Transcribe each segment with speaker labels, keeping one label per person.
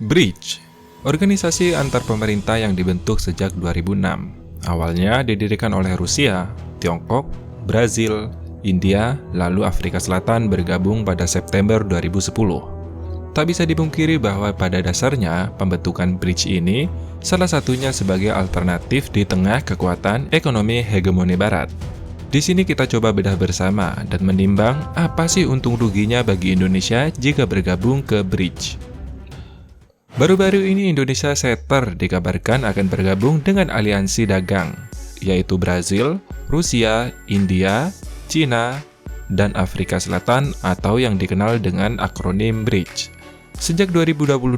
Speaker 1: BRICS, organisasi antar pemerintah yang dibentuk sejak 2006. Awalnya didirikan oleh Rusia, Tiongkok, Brazil, India, lalu Afrika Selatan bergabung pada September 2010. Tak bisa dipungkiri bahwa pada dasarnya pembentukan BRICS ini salah satunya sebagai alternatif di tengah kekuatan ekonomi hegemoni Barat. Di sini kita coba bedah bersama dan menimbang apa sih untung ruginya bagi Indonesia jika bergabung ke BRICS. Baru-baru ini Indonesia Setter dikabarkan akan bergabung dengan aliansi dagang, yaitu Brazil, Rusia, India, Cina, dan Afrika Selatan atau yang dikenal dengan akronim BRICS. Sejak 2022,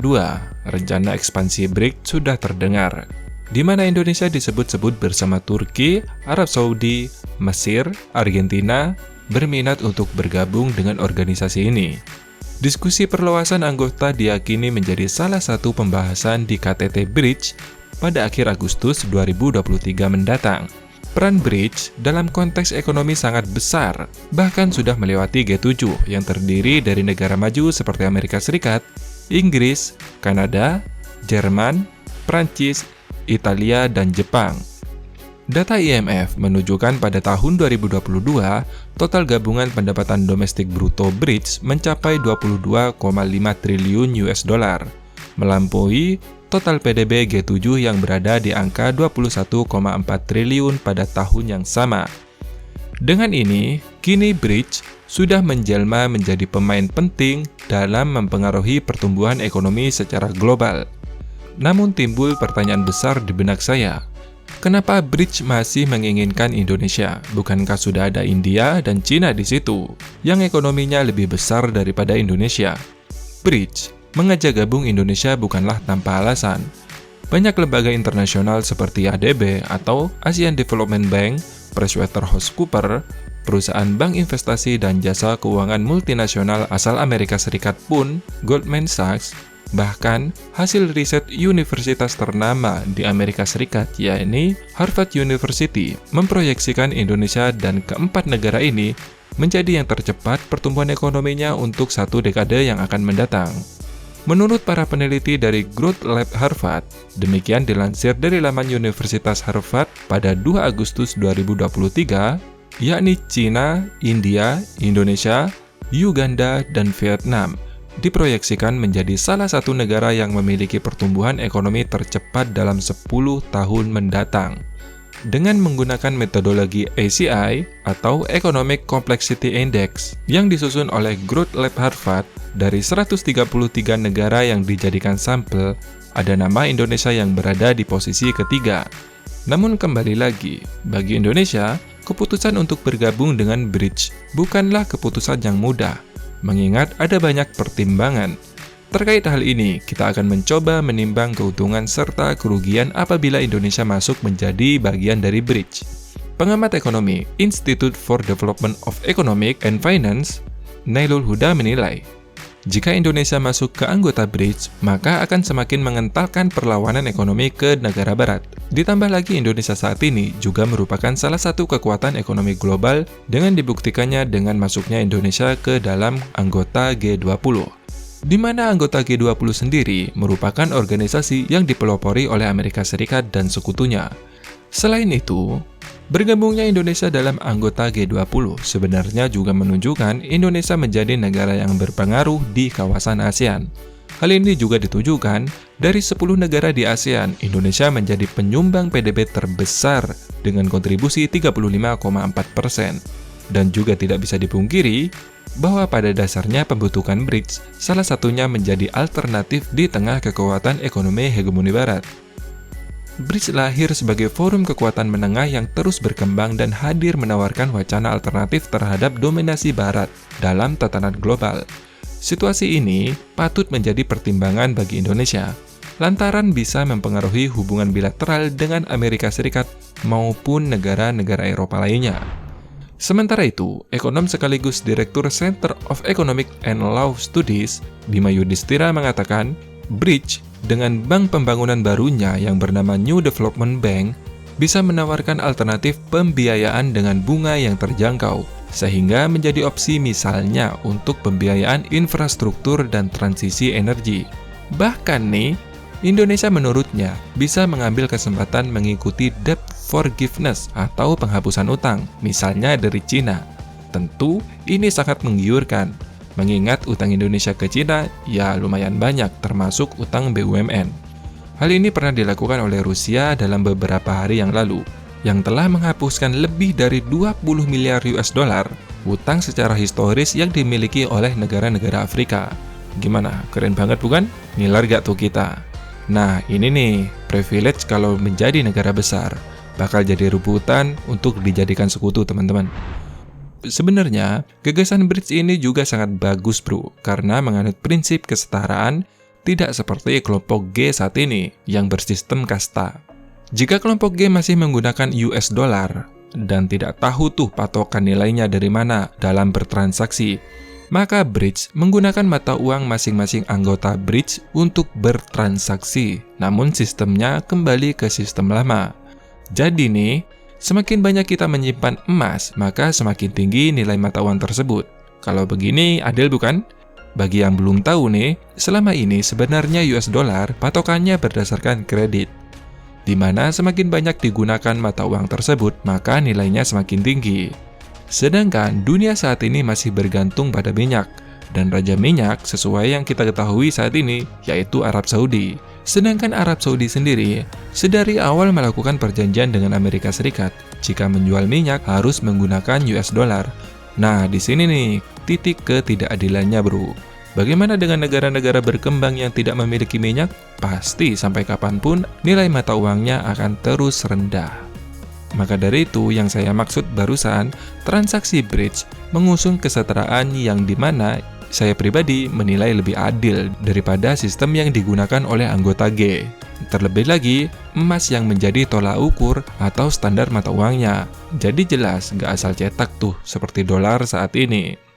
Speaker 1: rencana ekspansi BRICS sudah terdengar, di mana Indonesia disebut-sebut bersama Turki, Arab Saudi, Mesir, Argentina, berminat untuk bergabung dengan organisasi ini. Diskusi perluasan anggota diyakini menjadi salah satu pembahasan di KTT BRICS pada akhir Agustus 2023 mendatang. Peran BRICS dalam konteks ekonomi sangat besar, bahkan sudah melewati G7 yang terdiri dari negara maju seperti Amerika Serikat, Inggris, Kanada, Jerman, Prancis, Italia, dan Jepang. Data IMF menunjukkan pada tahun 2022, total gabungan pendapatan domestik bruto BRICS mencapai 22,5 triliun US dollar, melampaui total PDB G7 yang berada di angka 21,4 triliun pada tahun yang sama. Dengan ini, kini BRICS sudah menjelma menjadi pemain penting dalam mempengaruhi pertumbuhan ekonomi secara global. Namun timbul pertanyaan besar di benak saya. Kenapa BRICS masih menginginkan Indonesia? Bukankah sudah ada India dan Cina di situ, yang ekonominya lebih besar daripada Indonesia? BRICS mengajak gabung Indonesia bukanlah tanpa alasan. Banyak lembaga internasional seperti ADB atau Asian Development Bank, PricewaterhouseCoopers, perusahaan bank investasi dan jasa keuangan multinasional asal Amerika Serikat pun, Goldman Sachs, bahkan, hasil riset universitas ternama di Amerika Serikat, yakni Harvard University, memproyeksikan Indonesia dan keempat negara ini menjadi yang tercepat pertumbuhan ekonominya untuk satu dekade yang akan mendatang. Menurut para peneliti dari Growth Lab Harvard, demikian dilansir dari laman Universitas Harvard pada 2 Agustus 2023, yakni Cina, India, Indonesia, Uganda, dan Vietnam, diproyeksikan menjadi salah satu negara yang memiliki pertumbuhan ekonomi tercepat dalam 10 tahun mendatang. Dengan menggunakan metodologi ACI atau Economic Complexity Index yang disusun oleh Growth Lab Harvard, dari 133 negara yang dijadikan sampel, ada nama Indonesia yang berada di posisi ketiga. Namun kembali lagi, bagi Indonesia, keputusan untuk bergabung dengan BRICS bukanlah keputusan yang mudah, mengingat ada banyak pertimbangan. Terkait hal ini, kita akan mencoba menimbang keuntungan serta kerugian apabila Indonesia masuk menjadi bagian dari BRICS. Pengamat ekonomi Institute for Development of Economic and Finance, Nailul Huda menilai, jika Indonesia masuk ke anggota BRICS, maka akan semakin mengentalkan perlawanan ekonomi ke negara barat. Ditambah lagi Indonesia saat ini juga merupakan salah satu kekuatan ekonomi global dengan dibuktikannya dengan masuknya Indonesia ke dalam anggota G20. Di mana anggota G20 sendiri merupakan organisasi yang dipelopori oleh Amerika Serikat dan sekutunya. Selain itu, bergabungnya Indonesia dalam anggota G20 sebenarnya juga menunjukkan Indonesia menjadi negara yang berpengaruh di kawasan ASEAN. Hal ini juga ditujukan dari 10 negara di ASEAN, Indonesia menjadi penyumbang PDB terbesar dengan kontribusi 35,4%. Dan juga tidak bisa dipungkiri bahwa pada dasarnya pembentukan BRICS salah satunya menjadi alternatif di tengah kekuatan ekonomi hegemoni Barat. BRICS lahir sebagai forum kekuatan menengah yang terus berkembang dan hadir menawarkan wacana alternatif terhadap dominasi Barat dalam tatanan global. Situasi ini patut menjadi pertimbangan bagi Indonesia, lantaran bisa mempengaruhi hubungan bilateral dengan Amerika Serikat maupun negara-negara Eropa lainnya. Sementara itu, ekonom sekaligus Direktur Center of Economic and Law Studies, Bima Yudhistira mengatakan, BRICS dengan bank pembangunan barunya yang bernama New Development Bank bisa menawarkan alternatif pembiayaan dengan bunga yang terjangkau, sehingga menjadi opsi misalnya untuk pembiayaan infrastruktur dan transisi energi. Bahkan nih, Indonesia menurutnya bisa mengambil kesempatan mengikuti debt forgiveness atau penghapusan utang, misalnya dari Cina. Tentu, ini sangat menggiurkan, mengingat utang Indonesia ke Cina ya lumayan banyak, termasuk utang BUMN. Hal ini pernah dilakukan oleh Rusia dalam beberapa hari yang lalu, yang telah menghapuskan lebih dari 20 miliar US dollar utang secara historis yang dimiliki oleh negara-negara Afrika. Gimana? Keren banget bukan? Ngiler gak tuh kita? Nah, ini nih, privilege kalau menjadi negara besar. Bakal jadi rebutan untuk dijadikan sekutu, teman-teman. Sebenarnya, gagasan BRIDS ini juga sangat bagus, bro, karena menganut prinsip kesetaraan, tidak seperti kelompok G saat ini, yang bersistem kasta. Jika kelompok G masih menggunakan US dollar, dan tidak tahu tuh patokan nilainya dari mana dalam bertransaksi, maka BRIDS menggunakan mata uang masing-masing anggota BRIDS untuk bertransaksi, namun sistemnya kembali ke sistem lama. Jadi nih, semakin banyak kita menyimpan emas, maka semakin tinggi nilai mata uang tersebut. Kalau begini, adil bukan? Bagi yang belum tahu nih, selama ini sebenarnya US dollar patokannya berdasarkan kredit, di mana semakin banyak digunakan mata uang tersebut, maka nilainya semakin tinggi. Sedangkan dunia saat ini masih bergantung pada minyak, dan raja minyak sesuai yang kita ketahui saat ini, yaitu Arab Saudi. Sedangkan Arab Saudi sendiri, sedari awal melakukan perjanjian dengan Amerika Serikat, jika menjual minyak harus menggunakan US dollar. Nah, di sini nih, titik ketidakadilannya bro. Bagaimana dengan negara-negara berkembang yang tidak memiliki minyak? Pasti sampai kapanpun nilai mata uangnya akan terus rendah. Maka dari itu yang saya maksud barusan, transaksi BRIDS mengusung kesetaraan yang dimana saya pribadi menilai lebih adil daripada sistem yang digunakan oleh anggota G. Terlebih lagi, emas yang menjadi tolak ukur atau standar mata uangnya. Jadi jelas nggak asal cetak tuh seperti dolar saat ini.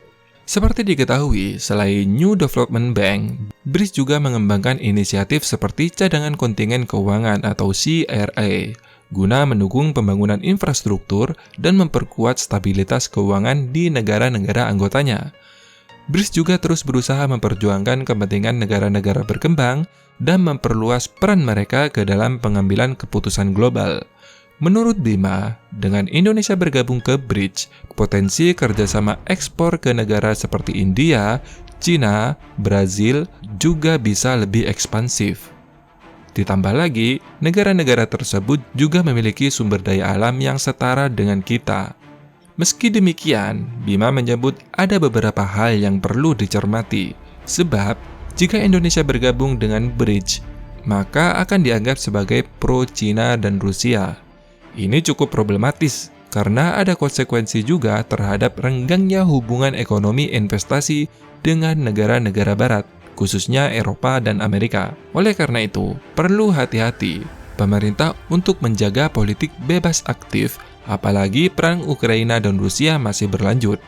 Speaker 1: Seperti diketahui, selain New Development Bank, BRIDS juga mengembangkan inisiatif seperti cadangan kontingen keuangan atau CRA, guna mendukung pembangunan infrastruktur dan memperkuat stabilitas keuangan di negara-negara anggotanya. BRIDS juga terus berusaha memperjuangkan kepentingan negara-negara berkembang dan memperluas peran mereka ke dalam pengambilan keputusan global. Menurut Bima, dengan Indonesia bergabung ke BRIDS, potensi kerjasama ekspor ke negara seperti India, Cina, Brazil juga bisa lebih ekspansif. Ditambah lagi, negara-negara tersebut juga memiliki sumber daya alam yang setara dengan kita. Meski demikian, Bima menyebut ada beberapa hal yang perlu dicermati. Sebab, jika Indonesia bergabung dengan BRIDS, maka akan dianggap sebagai pro-Cina dan Rusia. Ini cukup problematis, karena ada konsekuensi juga terhadap renggangnya hubungan ekonomi investasi dengan negara-negara barat, khususnya Eropa dan Amerika. Oleh karena itu, perlu hati-hati pemerintah untuk menjaga politik bebas aktif, apalagi perang Ukraina dan Rusia masih berlanjut.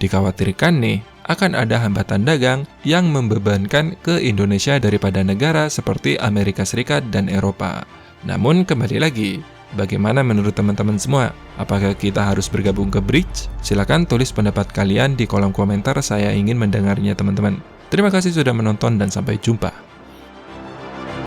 Speaker 1: Dikhawatirkan nih, akan ada hambatan dagang yang membebankan ke Indonesia daripada negara seperti Amerika Serikat dan Eropa. Namun kembali lagi, bagaimana menurut teman-teman semua? Apakah kita harus bergabung ke BRIDS? Silakan tulis pendapat kalian di kolom komentar, saya ingin mendengarnya teman-teman. Terima kasih sudah menonton dan sampai jumpa.